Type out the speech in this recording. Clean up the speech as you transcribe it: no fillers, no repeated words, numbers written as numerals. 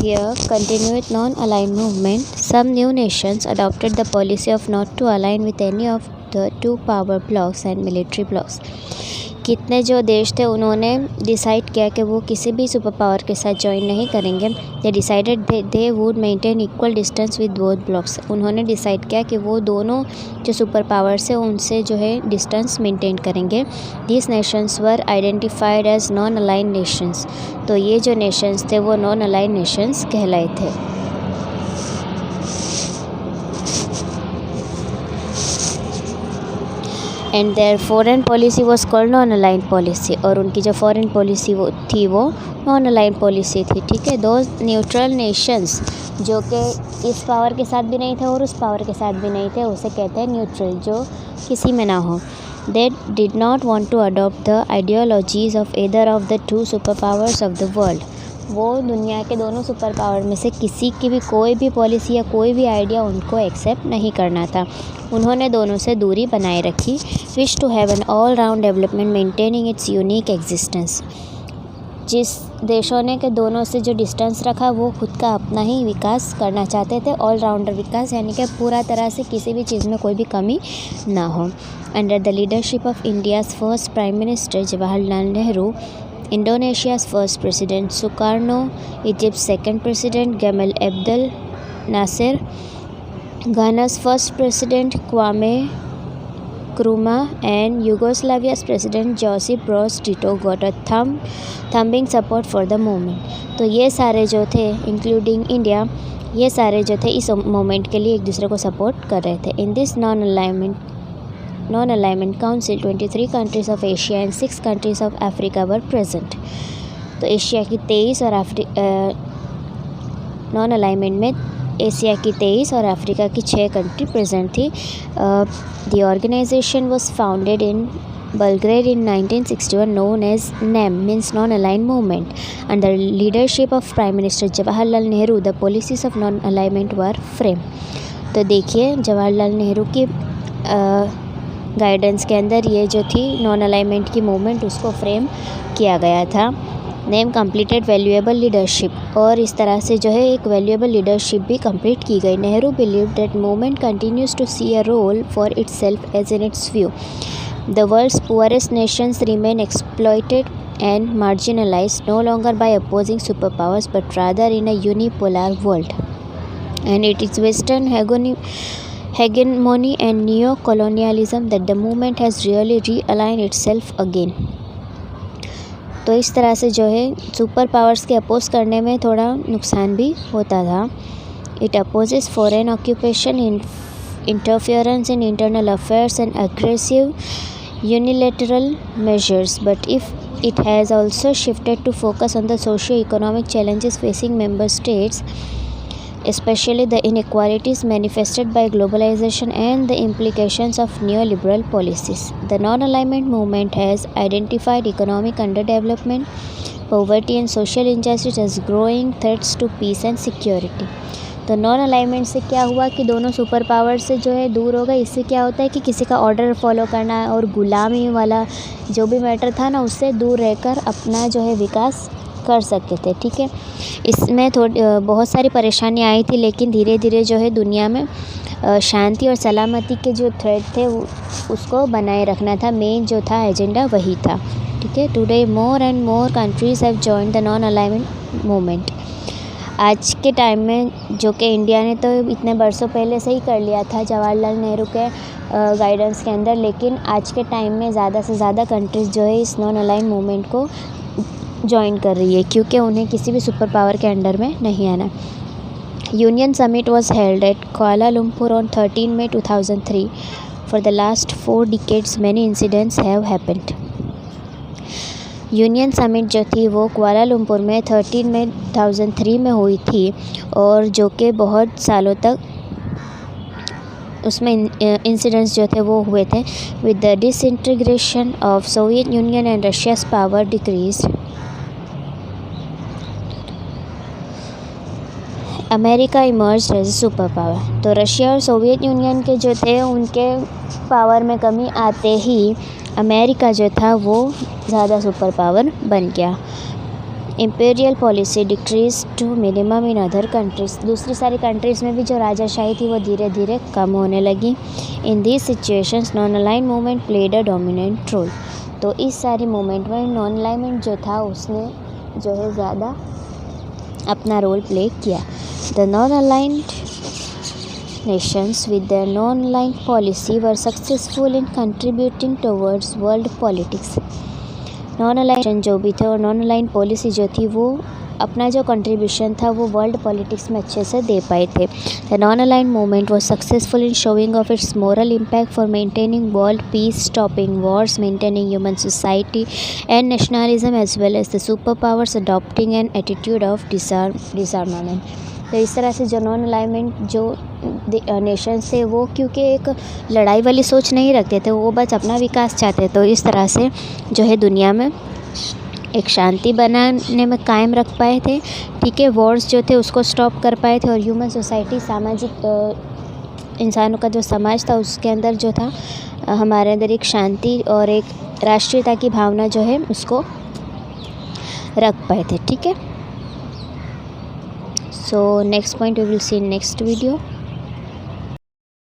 Here, continued non-aligned movement, some new nations adopted the policy of not to align with any of the two power blocks and military blocks. कितने जो देश थे उन्होंने decide किया कि वो किसी भी सुपर पावर के साथ ज्वाइन नहीं करेंगे. They decided they would maintain equal distance with both blocks. उन्होंने डिसाइड किया कि वो दोनों जो सुपर पावर्स है उनसे जो है डिस्टेंस मेंटेन करेंगे. These nations were identified as non align nations. तो ये जो नेशंस थे वो नॉन अलाइन नेशंस कहलाए थे. And their foreign policy was called non align policy. और उनकी जो फॉरेन पॉलिसी वो थी वो नॉन अलाइन पॉलिसी थी. ठीक है. दो न्यूट्रल नेशंस जो कि इस पावर के साथ भी नहीं थे और उस पावर के साथ भी नहीं थे उसे कहते हैं न्यूट्रल, जो किसी में ना हो. They did not want to adopt the ideologies of either of the two super powers of the world. वो दुनिया के दोनों सुपर पावर में से किसी की भी कोई भी पॉलिसी या कोई भी आइडिया उनको एक्सेप्ट नहीं करना था. उन्होंने दोनों से दूरी बनाए रखी. Wish to have an all round development maintaining its unique existence. जिस देशों ने के दोनों से जो डिस्टेंस रखा वो खुद का अपना ही विकास करना चाहते थे. ऑल राउंडर विकास, यानी कि पूरा तरह से किसी भी चीज़ में कोई भी कमी ना हो. Under the leadership of India's first prime minister Jawaharlal Nehru, Indonesia's first president Sukarno, Egypt's second president Gamal Abdel Nasser, Ghana's first president Kwame Nkrumah, and Yugoslavia's president Josip Broz Tito got a thumping support for the movement. तो ये सारे जो थे including India, ये सारे जो थे इस मोमेंट के लिए एक दूसरे को सपोर्ट कर रहे थे. In this non-alignment council 23 countries of Asia and 6 countries of Africa were present. तो एशिया की 23 और नॉन अलाइनमेंट में एशिया की 23 और अफ्रीका की 6 कंट्री प्रेजेंट थी. The organisation was founded in Belgrade in 1961, known as NAM, means Non-Aligned Movement. Under leadership of Prime Minister Jawaharlal Nehru, the policies of non-alignment were framed. तो देखिए जवाहरलाल नेहरू की guidance के अंदर ये जो थी नॉन अलाइनमेंट की मूवमेंट उसको फ्रेम किया गया था. नेम कंप्लीटेड वैल्यूएबल लीडरशिप, और इस तरह से जो है एक वैल्यूएबल लीडरशिप भी कंप्लीट की गई. Nehru believe that movement continues to see a role for itself as in its view. The world's poorest nations remain exploited and marginalized no longer by opposing superpowers but rather in a unipolar world, and it is Western hegemony and neo-colonialism that the movement has really realigned itself again. तो इस तरह से जो है super powers के oppose करने में थोड़ा नुकसान भी होता था. It opposes foreign occupation, interference in internal affairs and aggressive unilateral measures, but if it has also shifted to focus on the socio-economic challenges facing member states, especially the inequalities manifested by globalization and the implications of neoliberal policies. The non-alignment movement has identified economic underdevelopment, poverty and social injustice as growing threats to peace and security. तो non alignment से क्या हुआ कि दोनों super power से जो है दूर हो गए. इससे क्या होता है कि किसी का ऑर्डर फॉलो करना और गुलामी वाला जो भी मैटर था ना उससे दूर रहकर अपना जो है विकास कर सकते थे. ठीक है. इसमें बहुत सारी परेशानियाँ आई थी, लेकिन धीरे धीरे जो है दुनिया में शांति और सलामती के जो थ्रेड थे उसको बनाए रखना था. मेन जो था एजेंडा वही था. ठीक है. Today more and more countries have joined the non alignment movement. आज के टाइम में जो कि इंडिया ने तो इतने बरसों पहले से ही कर लिया था जवाहरलाल नेहरू के गाइडेंस के अंदर, लेकिन आज के टाइम में ज़्यादा से ज़्यादा कंट्रीज़ जो है इस नॉन अलाइन मूवमेंट को ज्वाइन कर रही है क्योंकि उन्हें किसी भी सुपर पावर के अंडर में नहीं आना. Union summit was held at Kuala Lumpur on 13 May 2003. For the last 4 decades many incidents have happened. Union summit जो थी वो कुआलालंपुर में 13 May 2003 में हुई थी, और जो कि बहुत सालों तक उसमें इंसिडेंट्स जो थे वो हुए थे. With the disintegration of Soviet Union and Russia's power decrease, America emerged as a super power. तो रशिया और सोवियत यूनियन के जो थे उनके पावर में कमी आते ही अमेरिका जो था वो ज़्यादा सुपर पावर बन गया. Imperial policy decrease to minimum in other countries, दूसरी सारी कंट्रीज़ में भी जो राजाशाही थी वो धीरे धीरे कम होने लगी। In these situations non align movement played a dominant role, तो इस सारी मूवमेंट में नॉन अलाइनमेंट जो था उसने जो है ज़्यादा अपना रोल प्ले किया। The non aligned nations with their non-aligned policy were successful in contributing towards world politics। Non align जो भी थे और नॉन अलाइन पॉलिसी जो थी वो अपना जो कंट्रीब्यूशन था वो वर्ल्ड पॉलिटिक्स में अच्छे से दे पाए थे। The non align movement was successful in showing of its moral impact for maintaining world peace, stopping wars, maintaining human society and nationalism as well as the super powers adopting an attitude of disarmament. तो इस तरह से जो non alignment जो Nations थे वो क्योंकि एक लड़ाई वाली सोच नहीं रखते थे, वो बस अपना विकास चाहते, तो इस तरह से जो है दुनिया में एक शांति बनाने में कायम रख पाए थे। ठीक है, वॉर्स जो थे उसको स्टॉप कर पाए थे और ह्यूमन सोसाइटी सामाजिक इंसानों का जो समाज था उसके अंदर जो था हमारे अंदर एक शांति और एक राष्ट्रीयता की भावना जो है उसको रख पाए थे। ठीक है, so next point we will see in next video।